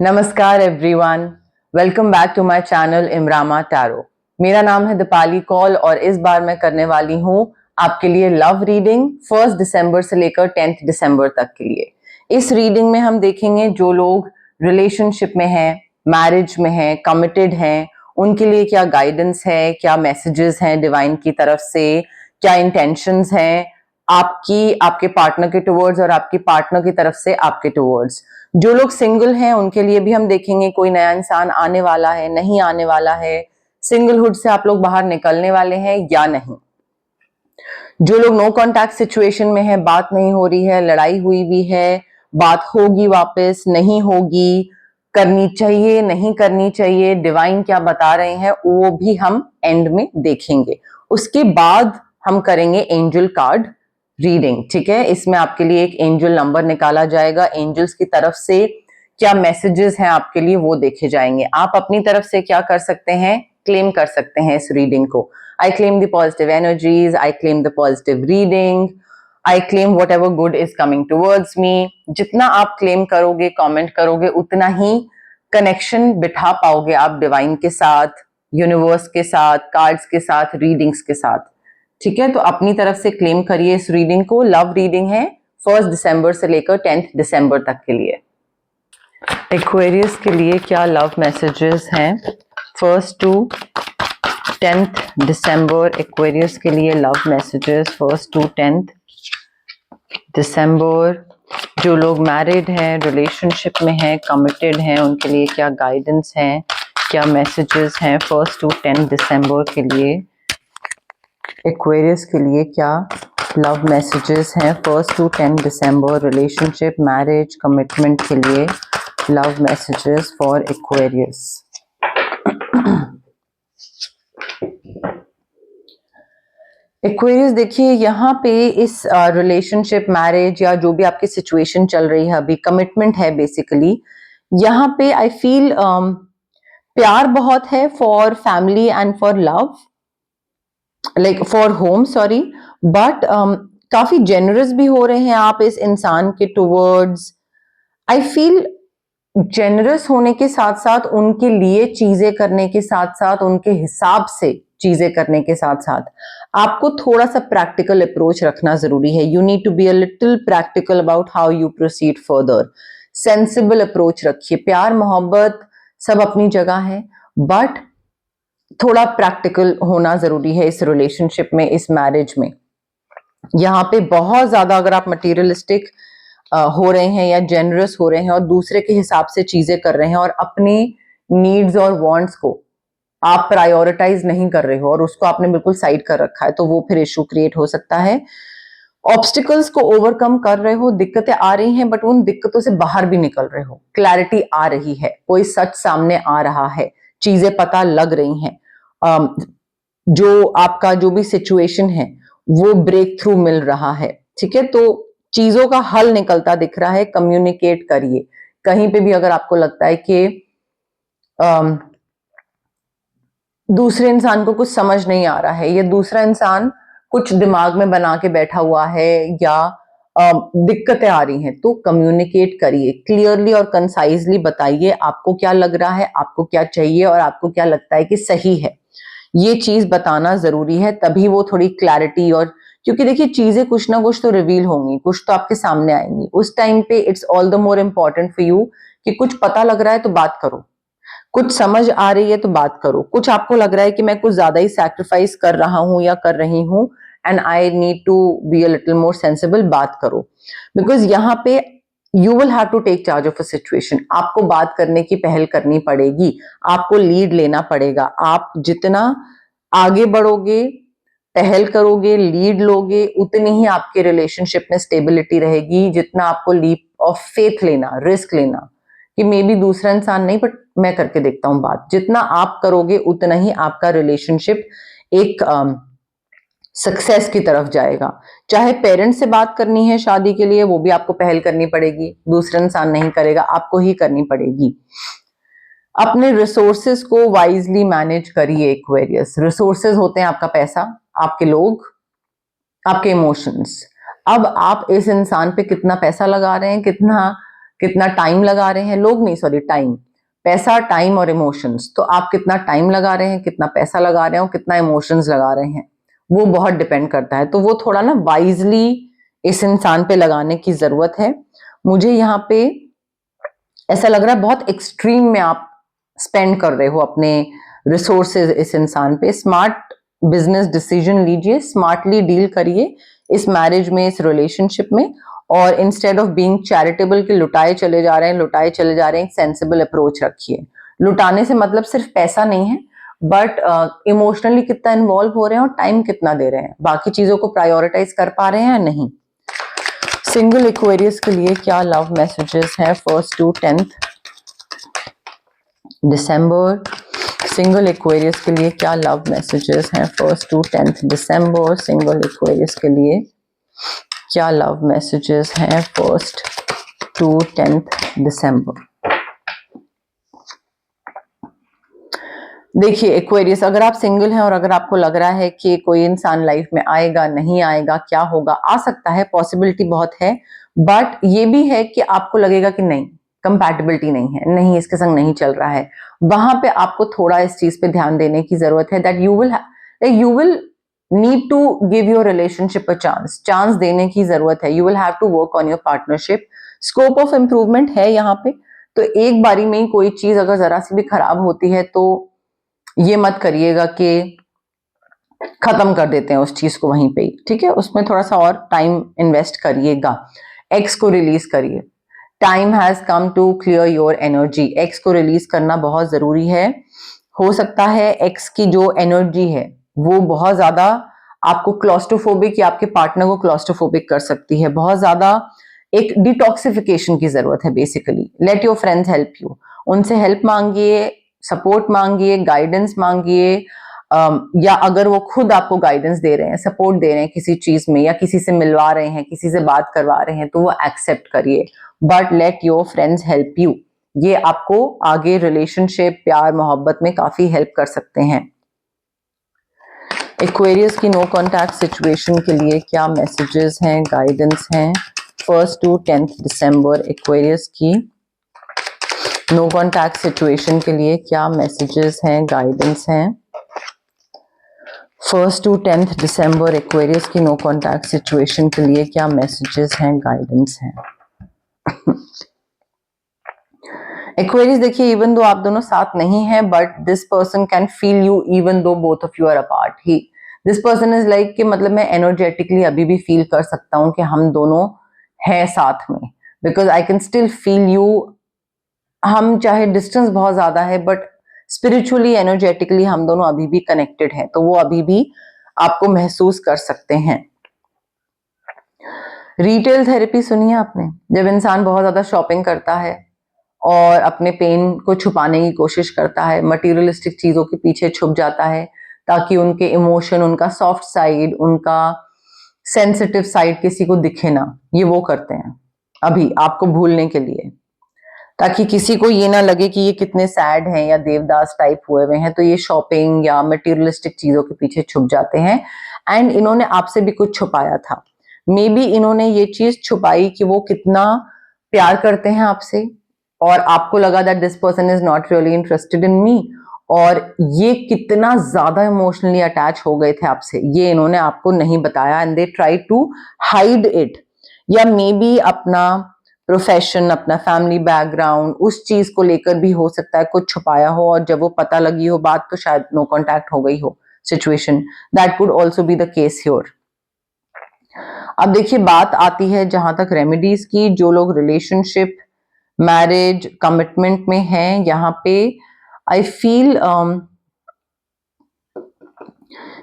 नमस्कार everyone, welcome back to my channel Imrama tarot. मेरा नाम है दीपाली कौल और इस बार मैं करने वाली हूँ आपके लिए लव रीडिंग 1 दिसंबर से लेकर 10 दिसंबर तक के लिए। इस रीडिंग में हम देखेंगे जो लोग रिलेशनशिप में हैं, मैरिज में हैं, कमिटेड हैं, उनके लिए क्या गाइडेंस है, क्या मैसेजेस हैं डिवाइन की तरफ से, क्या इंटेंशंस हैं आपके पार्टनर के टुवर्ड्स और आपकी पार्टनर की तरफ से आपके टुवर्ड्स। जो लोग सिंगल हैं उनके लिए भी हम देखेंगे कोई नया इंसान आने वाला है, नहीं आने वाला है, सिंगलहुड से आप लोग बाहर निकलने वाले हैं या नहीं। जो लोग नो कॉन्टैक्ट सिचुएशन में है, बात नहीं हो रही है, लड़ाई हुई भी है, बात होगी वापस, नहीं होगी, करनी चाहिए, नहीं करनी चाहिए, डिवाइन क्या बता रहे हैं वो भी हम एंड में देखेंगे। उसके बाद हम करेंगे एंजल कार्ड रीडिंग। ठीक है, इसमें आपके लिए एक एंजल नंबर निकाला जाएगा, एंजल्स की तरफ से क्या मैसेजेस हैं आपके लिए वो देखे जाएंगे। आप अपनी तरफ से क्या कर सकते हैं, क्लेम कर सकते हैं इस रीडिंग को। I claim the positive energies, I claim the positive reading, I claim whatever good is coming towards me। जितना आप क्लेम करोगे, कमेंट करोगे, उतना ही कनेक्शन बिठा पाओगे आप डिवाइन के साथ, यूनिवर्स के साथ, कार्ड्स के साथ, रीडिंग्स के साथ। ठीक है, तो अपनी तरफ से क्लेम करिए इस रीडिंग को। लव रीडिंग है 1 दिसंबर से लेकर 10 दिसंबर तक के लिए। एक्वेरियस के लिए क्या लव मैसेजेस हैं 1 to 10 दिसंबर। एक्वेरियस के लिए लव मैसेजेस 1 to 10 दिसंबर। जो लोग मैरिड हैं, रिलेशनशिप में हैं, कमिटेड हैं, उनके लिए क्या गाइडेंस हैं, क्या मैसेजेस हैं 1 to 10 दिसंबर के लिए। एक्वेरियस के लिए क्या लव मैसेजेस हैं 1 to 10 December. Relationship, marriage, commitment के लिए love messages for Aquarius. Aquarius देखिए, यहाँ पे इस रिलेशनशिप, मैरिज या जो भी आपकी सिचुएशन चल रही है अभी, कमिटमेंट है बेसिकली। यहाँ पे आई फील प्यार बहुत है for family and for love, like for home, sorry, but काफी जेनरस भी हो रहे हैं आप इस इंसान के टुवर्ड्स। आई फील जेनरस होने के साथ साथ, उनके लिए चीजें करने के साथ साथ, उनके हिसाब से चीजें करने के साथ साथ आपको थोड़ा सा प्रैक्टिकल अप्रोच रखना जरूरी है। You need to be a little practical about how you proceed further. Sensible approach रखिए। प्यार मोहब्बत सब अपनी जगह है, बट थोड़ा प्रैक्टिकल होना जरूरी है इस रिलेशनशिप में, इस मैरिज में। यहाँ पे बहुत ज्यादा अगर आप मटीरियलिस्टिक हो रहे हैं या जेनरस हो रहे हैं और दूसरे के हिसाब से चीजें कर रहे हैं और अपने नीड्स और वांट्स को आप प्रायोरिटाइज नहीं कर रहे हो और उसको आपने बिल्कुल साइड कर रखा है, तो वो फिर इशू क्रिएट हो सकता है। ऑब्स्टिकल्स को ओवरकम कर रहे हो, दिक्कतें आ रही हैं, बट उन दिक्कतों से बाहर भी निकल रहे हो। क्लैरिटी आ रही है, कोई सच सामने आ रहा है, चीजें पता लग रही हैं। जो आपका जो भी सिचुएशन है वो ब्रेक थ्रू मिल रहा है। ठीक है, तो चीजों का हल निकलता दिख रहा है। कम्युनिकेट करिए। कहीं पे भी अगर आपको लगता है कि दूसरे इंसान को कुछ समझ नहीं आ रहा है, या दूसरा इंसान कुछ दिमाग में बना के बैठा हुआ है, या दिक्कतें आ रही हैं, तो कम्युनिकेट करिए। क्लियरली और कंसाइजली बताइए आपको क्या लग रहा है, आपको क्या चाहिए और आपको क्या लगता है कि सही है। ये चीज बताना जरूरी है, तभी वो थोड़ी क्लैरिटी, और क्योंकि देखिए चीजें कुछ ना कुछ तो रिवील होंगी, कुछ तो आपके सामने आएंगी। उस टाइम पे it's all the more important for you कि कुछ पता लग रहा है तो बात करो, कुछ समझ आ रही है तो बात करो, कुछ आपको लग रहा है कि मैं कुछ ज्यादा ही सैक्रिफाइस कर रहा हूं या कर रही हूं and I need to be a little more sensible, बात करो। बिकॉज यहाँ पे you will have to take charge of a situation. आपको बात करने की पहल करनी पड़ेगी, आपको लीड लेना पड़ेगा। आप जितना आगे बढ़ोगे, पहल करोगे, लीड लोगे, उतनी ही आपके रिलेशनशिप में स्टेबिलिटी रहेगी। जितना आपको लीप ऑफ फेथ लेना, रिस्क लेना कि मे बी दूसरा इंसान नहीं बट मैं करके देखता हूं बात, जितना आप करोगे उतना ही आपका रिलेशनशिप एक सक्सेस की तरफ जाएगा। चाहे पेरेंट्स से बात करनी है शादी के लिए, वो भी आपको पहल करनी पड़ेगी, दूसरा इंसान नहीं करेगा, आपको ही करनी पड़ेगी। अपने रिसोर्सेस को वाइजली मैनेज करिए एक्वेरियस। रिसोर्सेस होते हैं आपका पैसा, आपके लोग, आपके इमोशंस। अब आप इस इंसान पे कितना पैसा लगा रहे हैं, कितना कितना टाइम लगा रहे हैं, लोग नहीं सॉरी टाइम, पैसा, टाइम और इमोशंस। तो आप कितना टाइम लगा रहे हैं, कितना पैसा लगा रहे हैं और कितना इमोशंस लगा रहे हैं, वो बहुत डिपेंड करता है। तो वो थोड़ा ना वाइजली इस इंसान पे लगाने की जरूरत है। मुझे यहाँ पे ऐसा लग रहा है बहुत एक्सट्रीम में आप स्पेंड कर रहे हो अपने रिसोर्सेज इस इंसान पे। स्मार्ट बिजनेस डिसीजन लीजिए, स्मार्टली डील करिए इस मैरिज में, इस रिलेशनशिप में, और इंस्टेड ऑफ बीइंग चैरिटेबल कि लुटाए चले जा रहे हैं, लुटाए चले जा रहे हैं, एक सेंसिबल अप्रोच रखिए। लुटाने से मतलब सिर्फ पैसा नहीं है, बट इमोशनली कितना इन्वॉल्व हो रहे हैं और टाइम कितना दे रहे हैं, बाकी चीजों को प्रायोरिटाइज कर पा रहे हैं या नहीं। सिंगल एक्वेरियस के लिए क्या लव मैसेजेस हैं 1st to 10th December? Single Aquarius के लिए क्या लव मैसेजेस हैं 1st to 10th December? Single Aquarius के लिए क्या लव मैसेजेस हैं 1st to 10th दिसंबर? देखिए एक्वेरियस, अगर आप सिंगल हैं और अगर आपको लग रहा है कि कोई इंसान लाइफ में आएगा, नहीं आएगा, क्या होगा, आ सकता है, पॉसिबिलिटी बहुत है, बट ये भी है कि आपको लगेगा कि नहीं, कंपैटिबिलिटी नहीं है, नहीं इसके संग नहीं चल रहा है, वहां पे आपको थोड़ा इस चीज पे ध्यान देने की जरूरत है that you will need to give your relationship a chance देने की जरूरत है। You will have to work on your partnership, scope of improvement है यहाँ पे। तो एक बारी में ही कोई चीज अगर जरा सी भी खराब होती है तो ये मत करिएगा कि खत्म कर देते हैं उस चीज को वहीं पे ही, ठीक है, उसमें थोड़ा सा और टाइम इन्वेस्ट करिएगा। एक्स को रिलीज करिए, time has come to clear your energy. Ex को रिलीज करना बहुत जरूरी है। हो सकता है एक्स की जो एनर्जी है वो बहुत ज्यादा आपको क्लॉस्ट्रोफोबिक या आपके पार्टनर को क्लॉस्ट्रोफोबिक कर सकती है, बहुत ज्यादा एक डिटॉक्सिफिकेशन की जरूरत है। Basically let your friends help you, उनसे हेल्प मांगिए, सपोर्ट मांगिए, गाइडेंस मांगिए, या अगर वो खुद आपको गाइडेंस दे रहे हैं, सपोर्ट दे रहे हैं किसी चीज में, या किसी से मिलवा रहे हैं, किसी से बात करवा रहे हैं, तो वो एक्सेप्ट करिए, but let your friends help you. ये आपको आगे रिलेशनशिप, प्यार, मोहब्बत में काफी हेल्प कर सकते हैं। एक्वेरियस की नो कॉन्टैक्ट सिचुएशन के लिए क्या मैसेजेस हैं, गाइडेंस हैं 1st to 10th December? Aquarius की नो कॉन्टैक्ट सिचुएशन के लिए क्या मैसेजेस हैं, गाइडेंस हैं 1st to 10th December? Aquarius की नो कॉन्टैक्ट सिचुएशन के लिए क्या मैसेजेस हैं, गाइडेंस हैं? एक्वेरियस देखिए, इवन दो आप दोनों साथ नहीं हैं, but this person can feel you even though both of you are apart. He this person is like कि मतलब मैं एनर्जेटिकली अभी भी फील कर सकता हूं कि हम दोनों हैं साथ में, because I can still feel you. हम चाहे डिस्टेंस बहुत ज्यादा है, बट स्पिरिचुअली, एनर्जेटिकली हम दोनों अभी भी कनेक्टेड हैं, तो वो अभी भी आपको महसूस कर सकते हैं। रिटेल थेरेपी सुनी है आपने? जब इंसान बहुत ज्यादा शॉपिंग करता है और अपने पेन को छुपाने की कोशिश करता है, मटेरियलिस्टिक चीजों के पीछे छुप जाता है ताकि उनके इमोशन, उनका सॉफ्ट साइड, उनका सेंसिटिव साइड किसी को दिखे ना, ये वो करते हैं अभी आपको भूलने के लिए, ताकि किसी को ये ना लगे कि ये कितने सैड हैं या देवदास टाइप हुए हुए हैं, तो ये शॉपिंग या मटेरियलिस्टिक चीजों के पीछे छुप जाते हैं। एंड इन्होंने आपसे भी कुछ छुपाया था, मे बी इन्होंने ये चीज छुपाई कि वो कितना प्यार करते हैं आपसे, और आपको लगा that this person is not really interested in me, और ये कितना ज्यादा इमोशनली अटैच हो गए थे आपसे, ये इन्होंने आपको नहीं बताया, and they try to hide it. या मे बी अपना प्रोफेशन, अपना फैमिली बैकग्राउंड, उस चीज को लेकर भी हो सकता है कुछ छुपाया हो, और जब वो पता लगी हो बात तो शायद नो कॉन्टैक्ट हो गई हो situation. That could also be the case here. अब देखिए, बात आती है जहां तक रेमेडीज की। जो लोग रिलेशनशिप, मैरिज, कमिटमेंट में हैं, यहाँ पे आई फील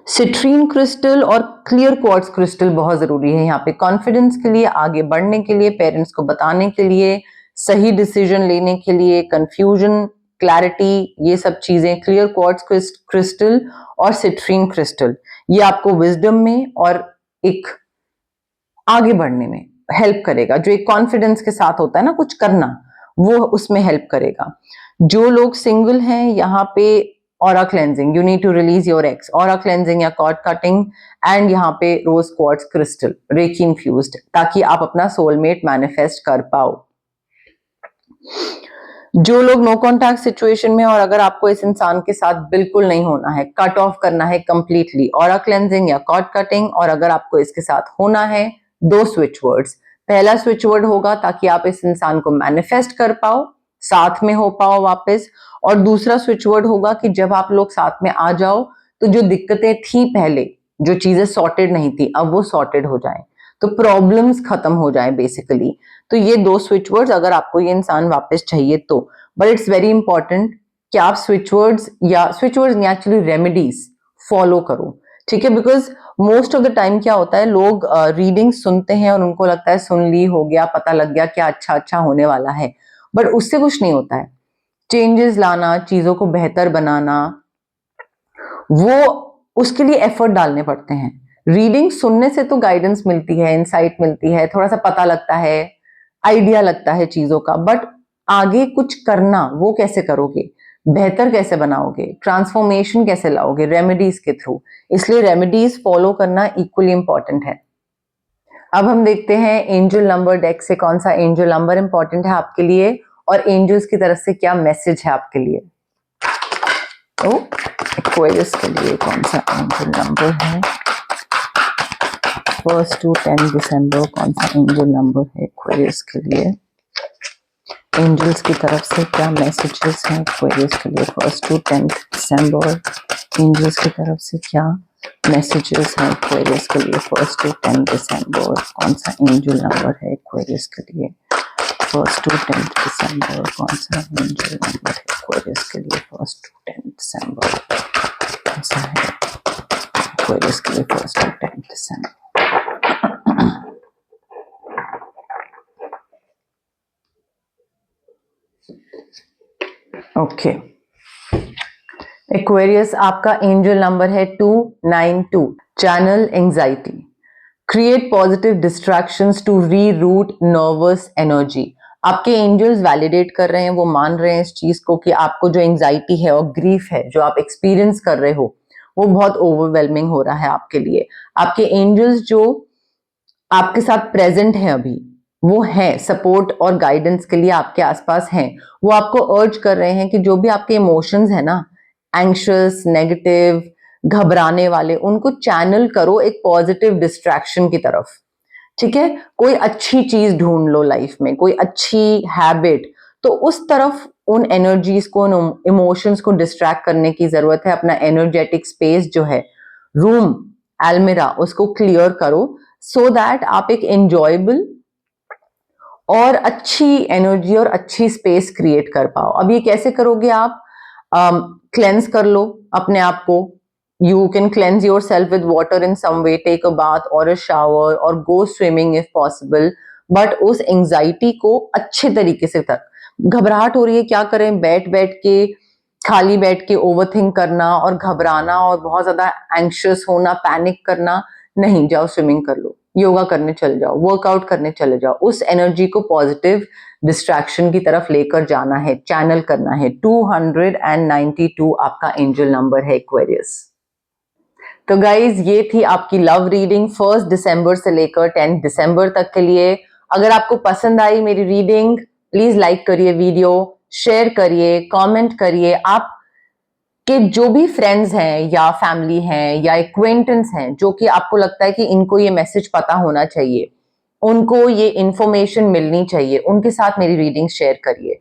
सिट्रीन क्रिस्टल और क्लियर क्वार्ट्ज क्रिस्टल बहुत जरूरी है यहाँ पे, कॉन्फिडेंस के लिए, आगे बढ़ने के लिए, पेरेंट्स को बताने के लिए, सही डिसीजन लेने के लिए, कंफ्यूजन, क्लैरिटी, ये सब चीजें। क्लियर क्वार्ट्ज क्रिस्टल और सिट्रीन क्रिस्टल, ये आपको विजडम में और एक आगे बढ़ने में हेल्प करेगा। जो एक कॉन्फिडेंस के साथ होता है ना कुछ करना, वो उसमें हेल्प करेगा। जो लोग सिंगल हैं, यहाँ पे aura cleansing, you need to release your ex, aura cleansing या कॉर्ड कटिंग, एंड यहाँ पे rose quartz crystal reiki infused, ताकि आप अपना सोलमेट मैनिफेस्ट कर पाओ। जो लोग नो कॉन्टैक्ट सिचुएशन में, और अगर आपको इस इंसान के साथ बिल्कुल नहीं होना है, कट ऑफ करना है कंप्लीटली, ऑरा क्लेंजिंग या कॉर्ड कटिंग, और अगर आपको इसके साथ होना है, 2 स्विच वर्ड्स। पहला स्विच वर्ड होगा ताकि आप इस इंसान को मैनिफेस्ट कर पाओ, साथ में हो पाओ वापस, और दूसरा स्विच वर्ड होगा कि जब आप लोग साथ में आ जाओ तो जो दिक्कतें थी पहले, जो चीजें सॉर्टेड नहीं थी, अब वो सॉर्टेड हो जाए, तो प्रॉब्लम्स खत्म हो जाए बेसिकली। तो ये 2 स्विच वर्ड्स अगर आपको ये इंसान वापस चाहिए तो। बट इट्स वेरी इंपॉर्टेंट कि आप स्विच वर्ड्स नहीं, एक्चुअली रेमेडीज फॉलो करो, ठीक है? Because most of the time क्या होता है, लोग रीडिंग सुनते हैं और उनको लगता है सुन ली, हो गया, पता लग गया क्या अच्छा अच्छा होने वाला है, बट उससे कुछ नहीं होता है। चेंजेस लाना, चीजों को बेहतर बनाना, वो उसके लिए एफर्ट डालने पड़ते हैं। रीडिंग सुनने से तो गाइडेंस मिलती है, इंसाइट मिलती है, थोड़ा सा पता लगता है, आइडिया लगता है चीजों का, बट आगे कुछ करना वो कैसे करोगे, बेहतर कैसे बनाओगे, ट्रांसफॉर्मेशन कैसे लाओगे, रेमेडीज के थ्रू। इसलिए रेमेडीज फॉलो करना इक्वली इंपॉर्टेंट है। अब हम देखते हैं एंजल नंबर डेक से कौन सा एंजल नंबर इंपॉर्टेंट है आपके लिए, और एंजल्स की तरफ से क्या मैसेज है आपके लिए। तो एक्वेरियस के लिए कौन सा एंजल नंबर है 1 to 10 दिसंबर, कौन सा एंजल नंबर है एक्वेरियस के लिए। एंजल्स की तरफ से क्या मैसेजेस हैं एक्वेरियस के लिए 1 to 10 दिसंबर। एंजल्स की तरफ से क्या मैसेजेस हैं एक्वेरियस के लिए 1 to 10 दिसंबर, कौन सा एंजल नंबर है एक्वेरियस के लिए 1 to 10 दिसंबर, कौन सा एंजल नंबर है एक्वेरियस के लिए 1 to 10 दिसंबर, कौन सा है एक्वेरियस के लिए 1 to 10 दिसंबर। ओके, एक्वेरियस आपका एंजल नंबर है 292। Channel anxiety, create positive distractions to reroute nervous energy. आपके एंजल्स वैलिडेट कर रहे हैं, वो मान रहे हैं इस चीज को कि आपको जो एंजाइटी है और ग्रीफ है जो आप एक्सपीरियंस कर रहे हो, वो बहुत ओवरवेलमिंग हो रहा है आपके लिए। आपके एंजल्स जो आपके साथ प्रेजेंट हैं अभी, वो हैं सपोर्ट और गाइडेंस के लिए आपके आसपास हैं। वो आपको अर्ज कर रहे हैं कि जो भी आपके इमोशंस है ना, एंग्शियस, नेगेटिव, घबराने वाले, उनको चैनल करो एक पॉजिटिव डिस्ट्रैक्शन की तरफ, ठीक है? कोई अच्छी चीज ढूंढ लो लाइफ में, कोई अच्छी हैबिट, तो उस तरफ उन एनर्जीज को, उन इमोशंस को डिस्ट्रैक्ट करने की जरूरत है। अपना एनर्जेटिक स्पेस जो है, रूम, एल्मिरा, उसको क्लियर करो सो दैट आप एक एंजॉयबल और अच्छी एनर्जी और अच्छी स्पेस क्रिएट कर पाओ। अब ये कैसे करोगे आप? क्लेंस कर लो अपने आप को। You can cleanse yourself with water in some way, take a bath or a shower or go swimming if possible, but उस एंजाइटी को अच्छे तरीके से तक, घबराहट हो रही है, क्या करें? बैठ बैठ के, खाली बैठ के ओवरथिंक करना और घबराना और बहुत ज्यादा एंग्शियस होना, पैनिक करना नहीं। जाओ स्विमिंग कर लो, योगा करने चले जाओ, वर्कआउट करने चले जाओ। उस एनर्जी को पॉजिटिव डिस्ट्रैक्शन की तरफ लेकर जाना है, चैनल करना है। 292 आपका एंजल नंबर है एक्वेरियस। तो गाइज, ये थी आपकी लव रीडिंग 1 दिसंबर से लेकर 10 दिसंबर तक के लिए। अगर आपको पसंद आई मेरी रीडिंग, प्लीज लाइक करिए वीडियो, शेयर करिए, कमेंट करिए। आप कि जो भी फ्रेंड्स हैं या फैमिली हैं या एक्वेंटेंस हैं जो कि आपको लगता है कि इनको ये मैसेज पता होना चाहिए, उनको ये इंफॉर्मेशन मिलनी चाहिए, उनके साथ मेरी रीडिंग शेयर करिए।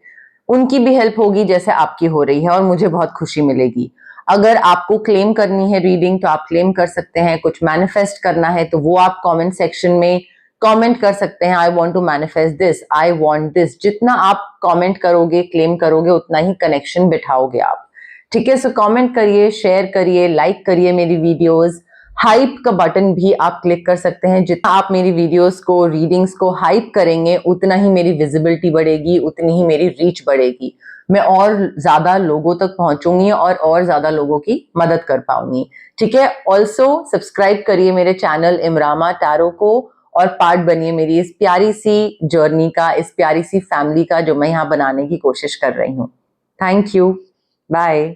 उनकी भी हेल्प होगी जैसे आपकी हो रही है, और मुझे बहुत खुशी मिलेगी। अगर आपको क्लेम करनी है रीडिंग तो आप क्लेम कर सकते हैं। कुछ मैनिफेस्ट करना है तो वो आप कमेंट सेक्शन में कमेंट कर सकते हैं। I want to manifest this, I want this. जितना आप कमेंट करोगे, क्लेम करोगे, उतना ही कनेक्शन बिठाओगे आप, ठीक है? सो कमेंट करिए, शेयर करिए, लाइक करिए मेरी वीडियोस। हाइप का बटन भी आप क्लिक कर सकते हैं। जितना आप मेरी वीडियोस को, रीडिंग्स को हाइप करेंगे, उतना ही मेरी विजिबिलिटी बढ़ेगी, उतनी ही मेरी रीच बढ़ेगी। मैं और ज्यादा लोगों तक पहुंचूंगी और ज्यादा लोगों की मदद कर पाऊंगी, ठीक है? ऑल्सो सब्सक्राइब करिए मेरे चैनल इमरामा टैरो को, और पार्ट बनिए मेरी इस प्यारी सी जर्नी का, इस प्यारी सी फैमिली का जो मैं यहाँ बनाने की कोशिश कर रही हूँ। Thank you, bye.